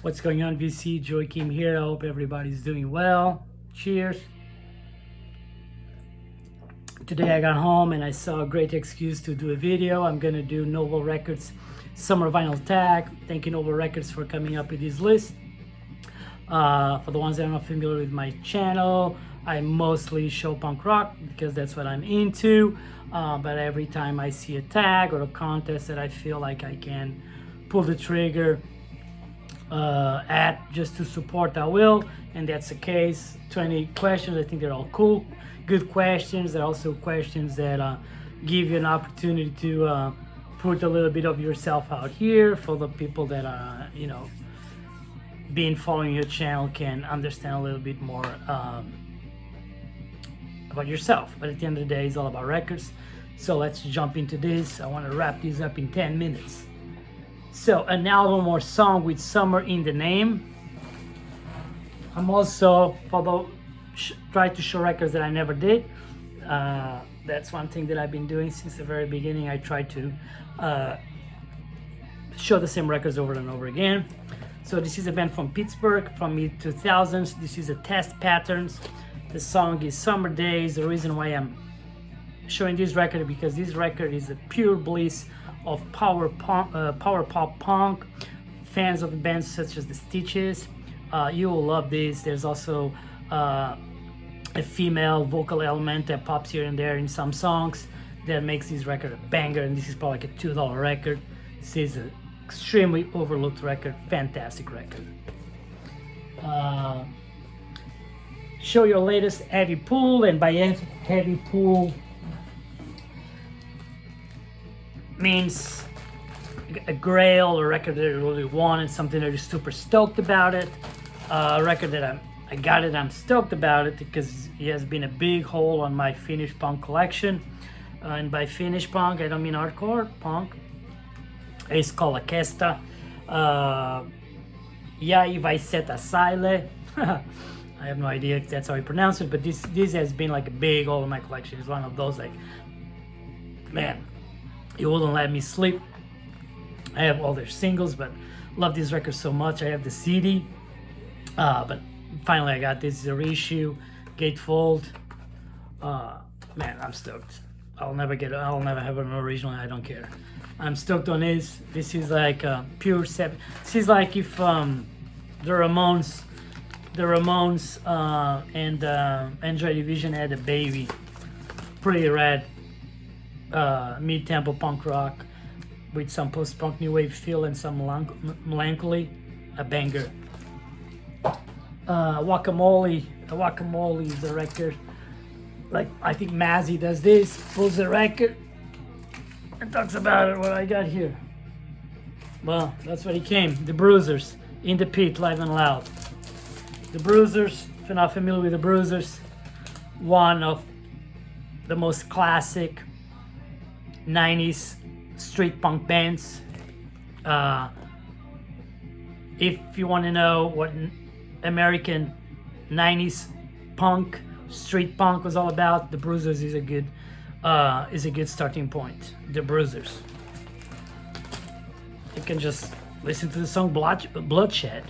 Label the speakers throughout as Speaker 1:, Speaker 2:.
Speaker 1: What's going on, VC? Joakim here. I hope everybody's doing well. Cheers. Today I got home and I saw a great excuse to do a video. I'm gonna do Noble Records Summer Vinyl Tag. Thank you, Noble Records, for coming up with this list. For the ones that are not familiar with my channel, I mostly show punk rock because that's what I'm into. But every time I see a tag or a contest that I feel like I can pull the trigger at just to support, I will, and that's the case. 20 questions, I think they're all cool, good questions. They're also questions that give you an opportunity to put a little bit of yourself out here for the people that are, been following your channel, can understand a little bit more about yourself. But at the end of the day, it's all about records. So let's jump into this. I want to wrap this up in 10 minutes. So, an album or song with summer in the name. I'm also, try to show records that I never did. That's one thing that I've been doing since the very beginning. I try to show the same records over and over again. So this is a band from Pittsburgh from mid-2000s. This is a Test Patterns. The song is Summer Days. The reason why I'm showing this record is because this record is a pure bliss of power pop punk. Fans of bands such as the Stitches, you will love this. There's also a female vocal element that pops here and there in some songs that makes this record a banger, and this is probably like a $2 record. This is an extremely overlooked record, fantastic record. Show your latest heavy pull, and by heavy pull means a grail, a record that you really wanted, something that you're super stoked about it. A record that I got it, I'm stoked about it because it has been a big hole on my Finnish punk collection. And by Finnish punk, I don't mean hardcore punk. It's called Akesta. Jäi Vaiseta Saile. I have no idea if that's how you pronounce it, but this has been like a big hole in my collection. It's one of those, like, man, it wouldn't let me sleep. I have all their singles, but love this record so much. I have the CD, but finally I got this. A reissue, gatefold. Man, I'm stoked. I'll never have an original. I don't care. I'm stoked on this. This is like pure seven. This is like if the Ramones and Android Division had a baby. Pretty rad. Mid-tempo punk rock with some post-punk new wave feel and some melancholy. A banger. Guacamole is the record. Like, I think Mazzy does this, pulls the record and talks about it. What I got here, well, that's what he came. The Bruisers, In the Pit, Live and Loud. The Bruisers, if you're not familiar with the Bruisers, one of the most classic 90s street punk bands. If you want to know what American 90s punk, street punk was all about, the Bruisers is a good starting point. The Bruisers. You can just listen to the song Bloodshed.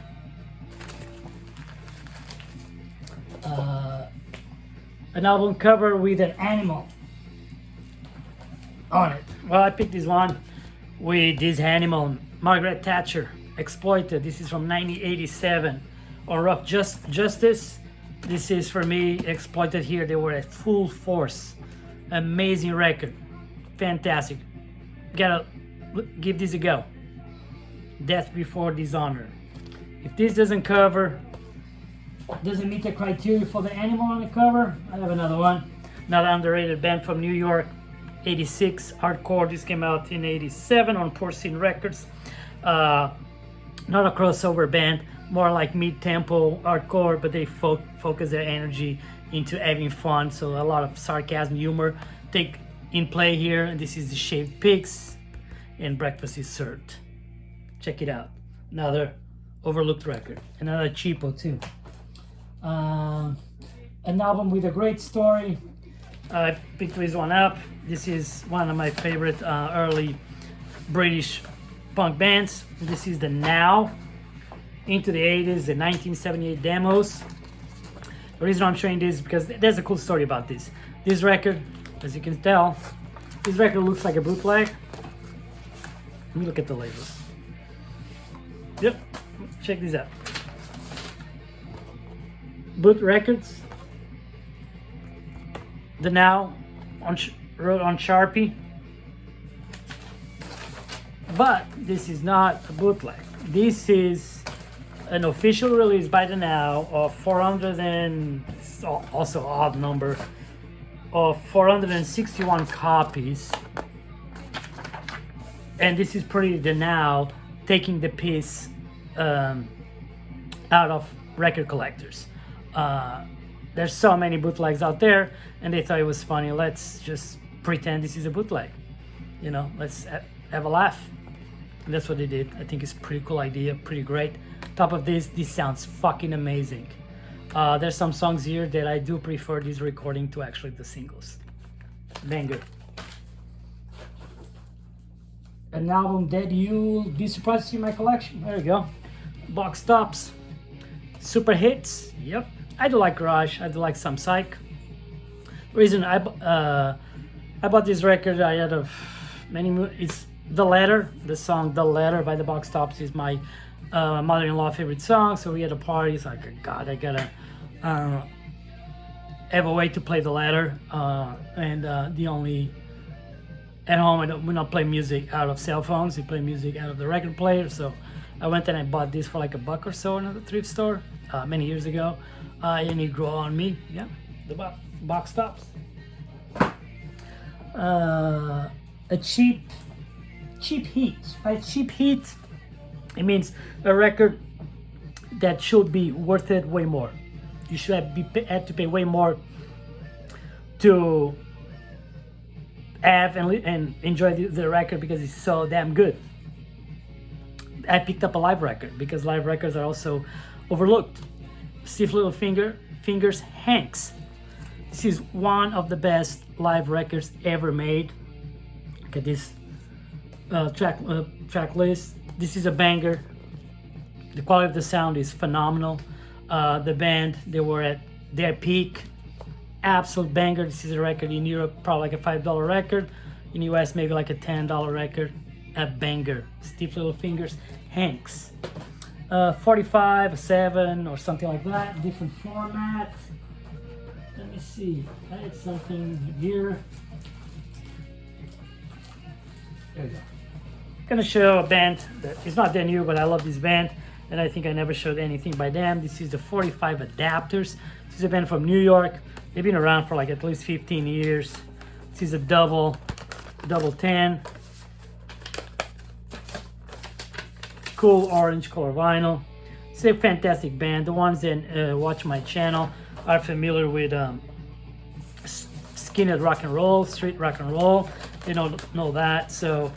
Speaker 1: An album cover with an animal on it. Well, I picked this one with this animal, Margaret Thatcher, Exploited. This is from 1987. On Rough Justice. This is, for me, Exploited here. They were at full force. Amazing record. Fantastic. Gotta give this a go. Death Before Dishonor. If this doesn't meet the criteria for the animal on the cover, I have another one. Another underrated band from New York, 86, hardcore. This came out in 87 on Porcine Records. Not a crossover band, more like mid-tempo hardcore, but they focus their energy into having fun, so a lot of sarcasm, humor take in play here. And this is the Shaved Pigs and Breakfast is Served. Check it out. Another overlooked record. Another cheapo too. An album with a great story. I picked this one up. This is one of my favorite early British punk bands. This is the Now. into the 80s, the 1978 demos. The reason I'm showing this is because there's a cool story about this. This record, as you can tell, this record looks like a bootleg. Let me look at the labels. Yep, check this out. Boot Records. The Now wrote on Sharpie. But this is not a bootleg. This is an official release by the Now of 400 and also odd number of 461 copies. And this is pretty the Now taking the piece out of record collectors. There's so many bootlegs out there, and they thought it was funny. Let's just pretend this is a bootleg. You know, let's have a laugh. And that's what they did. I think it's a pretty cool idea, pretty great. Top of this sounds fucking amazing. There's some songs here that I do prefer this recording to actually the singles. Banger. An album that you'll be surprised to see in my collection. There you go. Box tops. Super hits. Yep. I do like garage. I do like some psych. The reason I bought this record, I had of many. It's The Letter. The song "The Letter" by the Box Tops is my mother-in-law favorite song. So we had a party. It's like, God, I gotta have a way to play The Letter. And the only at home we don't play music out of cell phones. We play music out of the record player. So I went and I bought this for like $1 or so in a thrift store many years ago. And it grew on me. Yeah, the Box Tops. A cheap heat. By cheap heat, it means a record that should be worth it way more. You should have to pay way more to have and enjoy the record because it's so damn good. I picked up a live record because live records are also overlooked. Stiff Little Fingers, Hanks. This is one of the best live records ever made. Look at this track list. This is a banger. The quality of the sound is phenomenal. The band, they were at their peak. Absolute banger. This is a record in Europe, probably like a $5 record. In US, maybe like a $10 record. A banger. Stiff Little Fingers, Hanks. 45, 7, or something like that. Different format. Let me see. I had something here. There we go. I'm gonna show a band that is not that new, but I love this band, and I think I never showed anything by them. This is the 45 Adapters. This is a band from New York. They've been around for like at least 15 years. This is a double 10. Cool orange color vinyl. It's a fantastic band. The ones that watch my channel are familiar with skinhead rock and roll, street rock and roll. They know that. So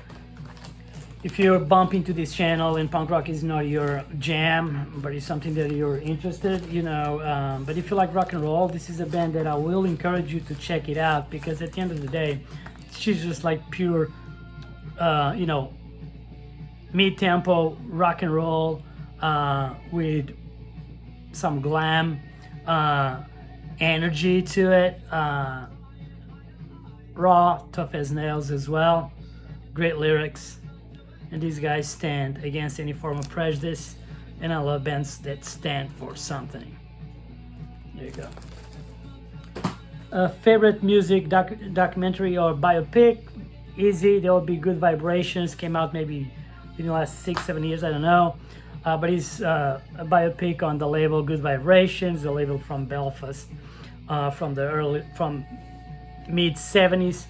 Speaker 1: if you bump into this channel and punk rock is not your jam, but it's something that you're interested, but if you like rock and roll, this is a band that I will encourage you to check it out, because at the end of the day, she's just like pure, mid-tempo rock and roll with some glam energy to it. Raw, tough as nails as well. Great lyrics. And these guys stand against any form of prejudice. And I love bands that stand for something. There you go. Favorite music documentary or biopic? Easy. There will be Good Vibrations. Came out maybe in the last 6-7 years, I don't know. But it's a biopic on the label Good Vibrations, the label from Belfast, from mid 70s,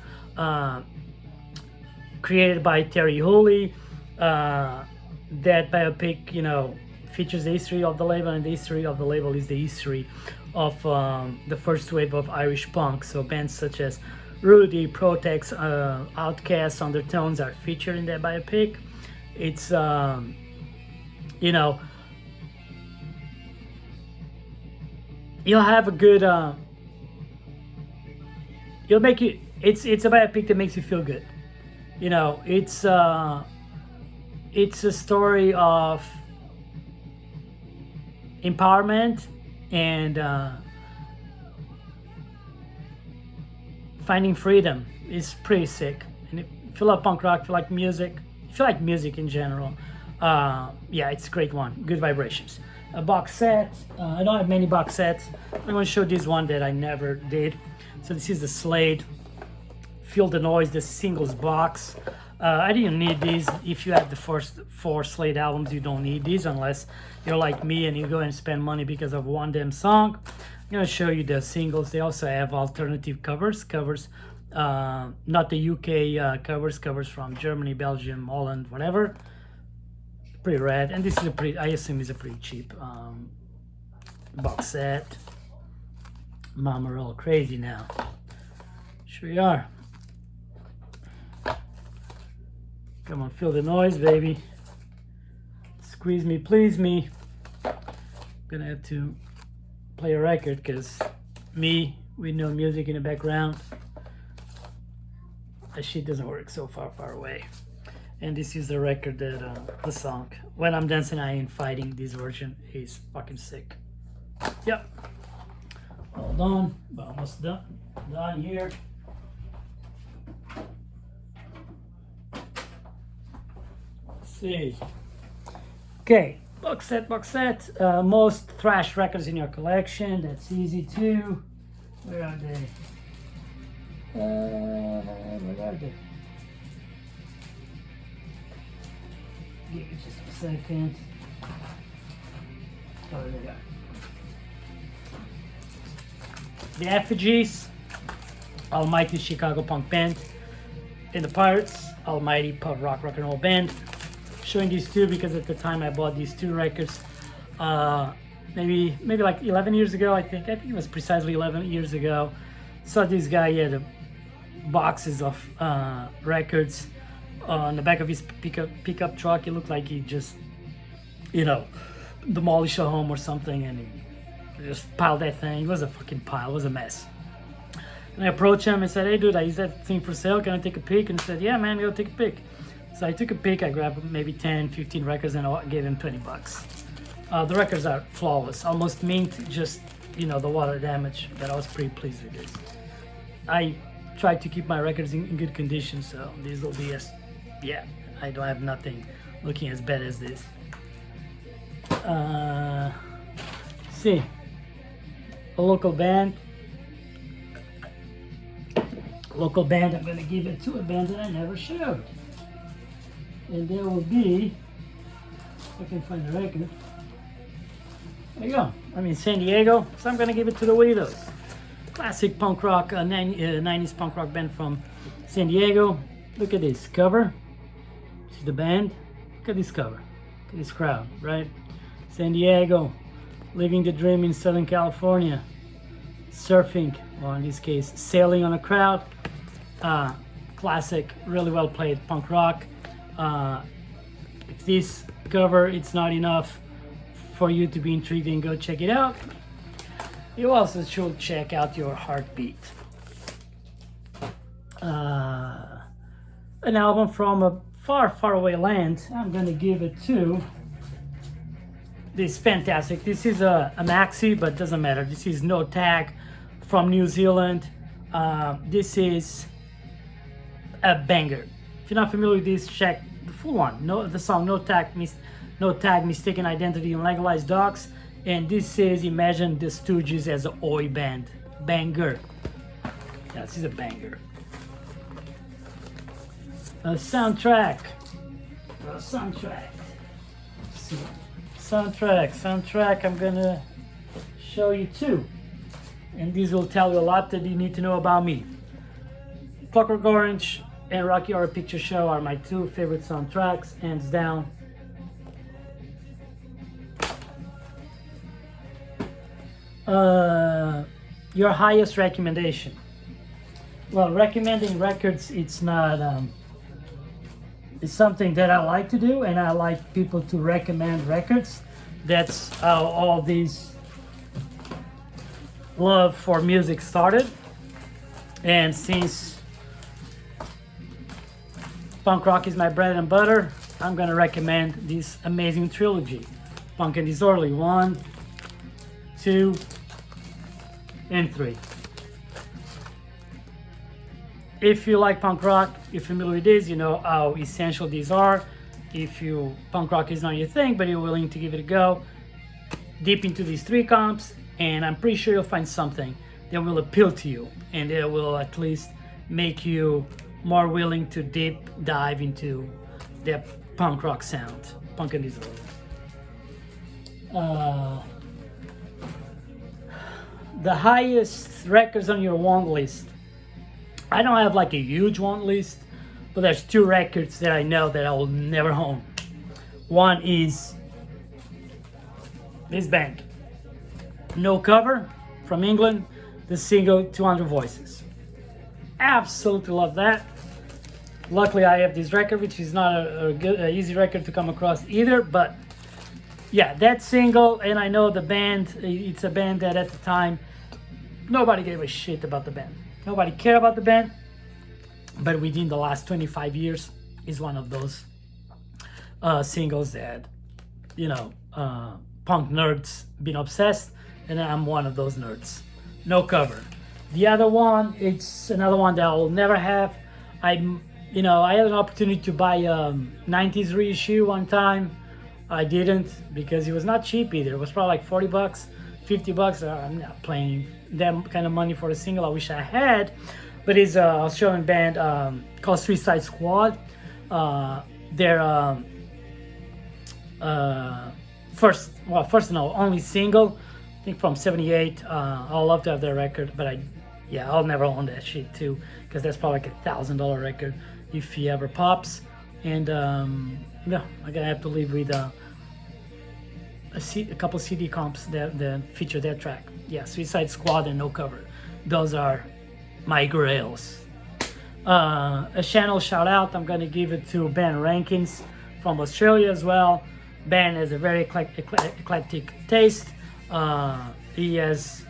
Speaker 1: created by Terry Hooley. That biopic, features the history of the label, and the history of the label is the history of the first wave of Irish punk. So bands such as Rudy, Protex, Outkast, Undertones are featured in that biopic. It's you'll have a good you'll make you it's a biopic that makes you feel good. It's a story of empowerment and finding freedom is pretty sick. And if you love punk rock, if you like music, if you like music in general, yeah, it's a great one. Good vibrations. A box set. I don't have many box sets. I'm going to show this one that I never did. So this is the Slade Feel the Noise, the singles box. I didn't need these. If you have the first 4 Slade albums, you don't need these unless you're like me and you go and spend money because of one damn song. I'm going to show you the singles. They also have alternative covers, not the UK covers from Germany, Belgium, Holland, whatever. Pretty rad. And this is a pretty, I assume is a pretty cheap box set. Mom, we're all crazy now. Sure you are. Come on, feel the noise, baby. Squeeze me, please me. I'm gonna have to play a record because me with no music in the background, that shit doesn't work so far away. And this is the record that the song When I'm Dancing I Ain't Fighting, this version is fucking sick. Yep. Hold on, we're almost done here. Let's see. Okay, box set. Most thrash records in your collection. That's easy too. Where are they? Where are they? Give me just a second. Oh, there they are. The Effigies, Almighty Chicago Punk Band, and the Pirates, Almighty Pub Rock and Roll Band. Showing these two because at the time I bought these 2 records, maybe like 11 years ago. I think it was precisely 11 years ago. Saw this guy, he had boxes of records on the back of his pickup truck. It looked like he just, demolished a home or something, and he just piled that thing. It was a fucking pile. It was a mess. And I approached him and said, "Hey, dude, is that thing for sale? Can I take a peek?" And he said, "Yeah, man, go take a peek." So I took a peek. I grabbed maybe 10, 15 records, and I gave him $20. The records are flawless, almost mint, just the water damage. But I was pretty pleased with this. I tried to keep my records in good condition, so these will be I don't have nothing looking as bad as this. See, a local band. I'm gonna give it to a band that I never showed, and there will be, if I can find the record. There you go. I'm in San Diego, so I'm gonna give it to the Widows. Classic punk rock, 90s punk rock band from San Diego. Look at this cover. See the band? Look at this cover. Look at this crowd, right? San Diego, living the dream in Southern California. Surfing, or in this case, sailing on a crowd. Classic, really well played punk rock. If this cover it's not enough for you to be intrigued and go check it out, you also should check out your Heartbeat. An album from a far away land. I'm gonna give it to this fantastic. This is a maxi, but doesn't matter. This is No Tag from New Zealand. This is a banger. If you're not familiar with this, check the full one. The song No Tag, Mistaken Identity and Legalized Dogs. And this is Imagine the Stooges as an Oi band. Banger. Yeah, this is a banger. A soundtrack. Soundtrack. I'm gonna show you 2. And these will tell you a lot that you need to know about me. Clockwork Orange and Rocky Horror Picture Show are my 2 favorite soundtracks, hands down. Your highest recommendation. Well, recommending records, it's not, it's something that I like to do, and I like people to recommend records. That's how all these love for music started. And since punk rock is my bread and butter, I'm gonna recommend this amazing trilogy. Punk and Disorderly 1, 2, and 3. If you like punk rock, you're familiar with this, you know how essential these are. If punk rock is not your thing, but you're willing to give it a go, dip into these 3 comps, and I'm pretty sure you'll find something that will appeal to you, and that will at least make you more willing to dive into that punk rock sound, punk and diesel. The highest records on your want list. I don't have like a huge want list, but there's 2 records that I know that I will never own. One is this band, No Cover, from England, the single 200 Voices. Absolutely love that. Luckily I have this record, which is not a easy record to come across either, but yeah, that single, and I know the band, it's a band that at the time, nobody gave a shit about the band. Nobody cared about the band, but within the last 25 years is one of those singles that, you know, punk nerds been obsessed, and I'm one of those nerds. No Cover. The other one, it's another one that I'll never have. I had an opportunity to buy a 90s reissue one time. I didn't, because it was not cheap either. It was probably like 40 bucks, 50 bucks. I'm not paying that kind of money for a single. I wish I had, but it's an Australian band called Suicide Squad. Their only single, I think from '78. I'll love to have their record, but I'll never own that shit too, because that's probably like $1,000 record if he ever pops. And I'm gonna have to live with a couple CD comps that feature that track. Yeah, Suicide Squad and No Cover. Those are my grails. A channel shout out, I'm gonna give it to Ben Rankins from Australia as well. Ben has a very eclectic taste. He has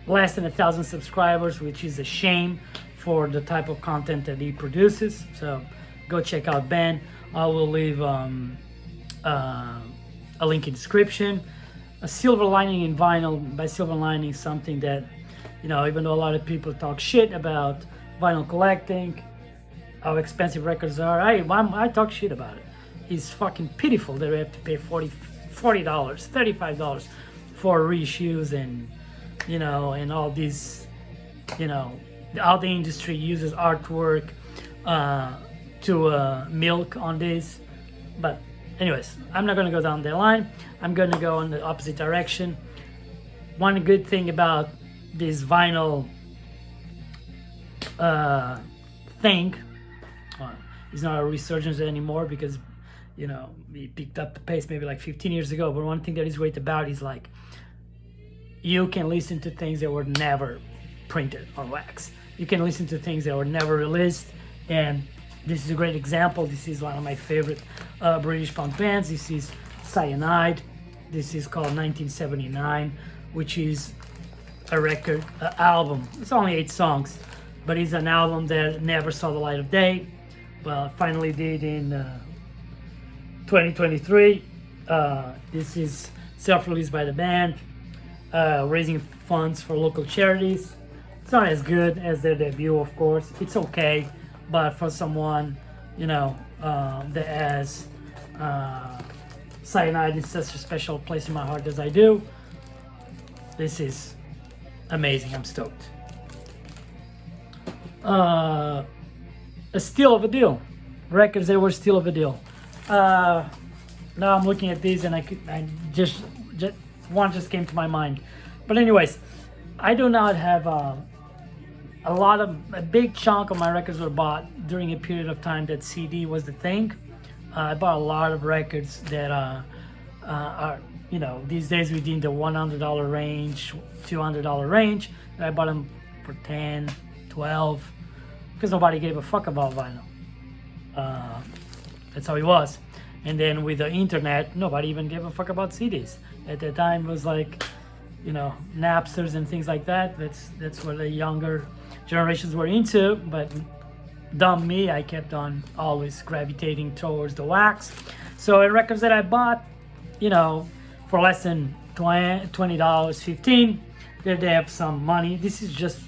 Speaker 1: less than 1,000 subscribers, which is a shame for the type of content that he produces. So go check out Ben. I will leave a link in the description. A silver lining in vinyl. By silver lining, something that, you know, even though a lot of people talk shit about vinyl collecting, how expensive records are, I talk shit about it. It's fucking pitiful that we have to pay $40, $35 for reissues, and, you know, and all these, you know, how the industry uses artwork to milk on this. But anyways, I'm not gonna go down that line. I'm gonna go in the opposite direction. One good thing about this vinyl thing, it's not a resurgence anymore, because, you know, we picked up the pace maybe like 15 years ago. But one thing that is great about it is, like, you can listen to things that were never printed on wax. You can listen to things that were never released, and this is a great example. This is one of my favorite British punk bands. This is Cyanide. This is called 1979, which is a record, album. It's only 8 songs, but it's an album that never saw the light of day, but finally did in 2023. This is self-released by the band, raising funds for local charities. It's not as good as their debut, of course. It's okay, but for someone, you know, that has Cyanide in such a special place in my heart as I do, this is amazing. I'm stoked. A steal of a deal. Records that were steal of a deal. Now I'm looking at these, and one just came to my mind. But anyways, I do not have a big chunk of my records were bought during a period of time that CD was the thing. I bought a lot of records that are, you know, these days within the $100 range, $200 range. And I bought them for 10, 12, because nobody gave a fuck about vinyl. That's how it was. And then with the internet, nobody even gave a fuck about CDs. At the time, it was like, you know, Napsters and things like that. That's what the younger generations were into. But dumb me, I kept on always gravitating towards the wax. So in records that I bought, you know, for less than $20, 15. There they have some money. This is just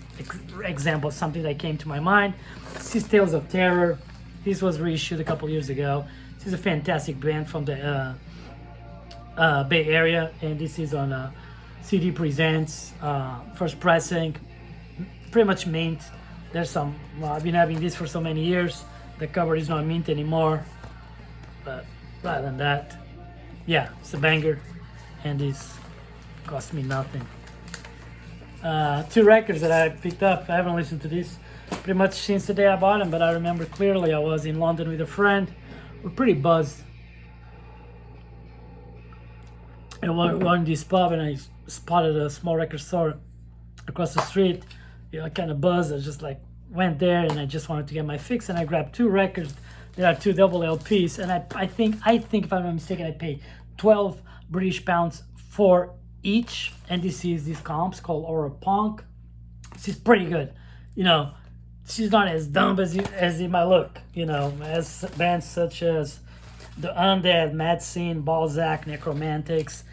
Speaker 1: example of something that came to my mind. This is Tales of Terror. This was reissued a couple years ago. This is a fantastic band from the Bay Area, and this is on CD Presents, first pressing, pretty much mint. There's some, well, I've been having this for so many years. The cover is not mint anymore, but rather than that, yeah, it's a banger, and this cost me nothing. Two records that I picked up. I haven't listened to this pretty much since the day I bought them, but I remember clearly I was in London with a friend. We're pretty buzzed. And we were in this pub, and I spotted a small record store across the street. You know, kind of buzzed. I just like went there, and I just wanted to get my fix, and I grabbed two records. There are two double LPs, and I think if I'm not mistaken, I paid 12 British pounds for each. And this is this comps called Aura Punk. She's pretty good. You know, she's not as dumb as it might look. You know, as bands such as The Undead, Mad Scene, Balzac, Necromantics,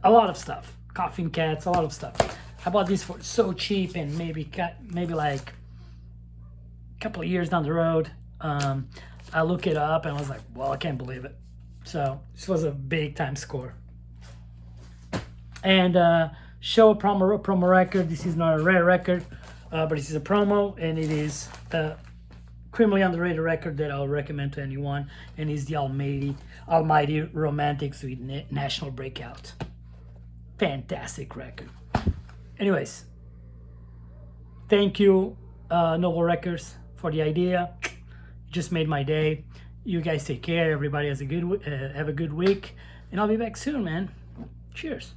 Speaker 1: a lot of stuff. Coffin Cats, a lot of stuff. I bought this for so cheap, and maybe like a couple of years down the road, I look it up and I was like, well, I can't believe it. So this was a big time score. And show a promo record. This is not a rare record, but this is a promo, and it is a criminally underrated record that I'll recommend to anyone, and is the Almighty Romantics with National Breakout. Fantastic record. Anyways, thank you, Noble Records, for the idea. Just made my day. You guys take care. Everybody has a good have a good week, and I'll be back soon, man. Cheers.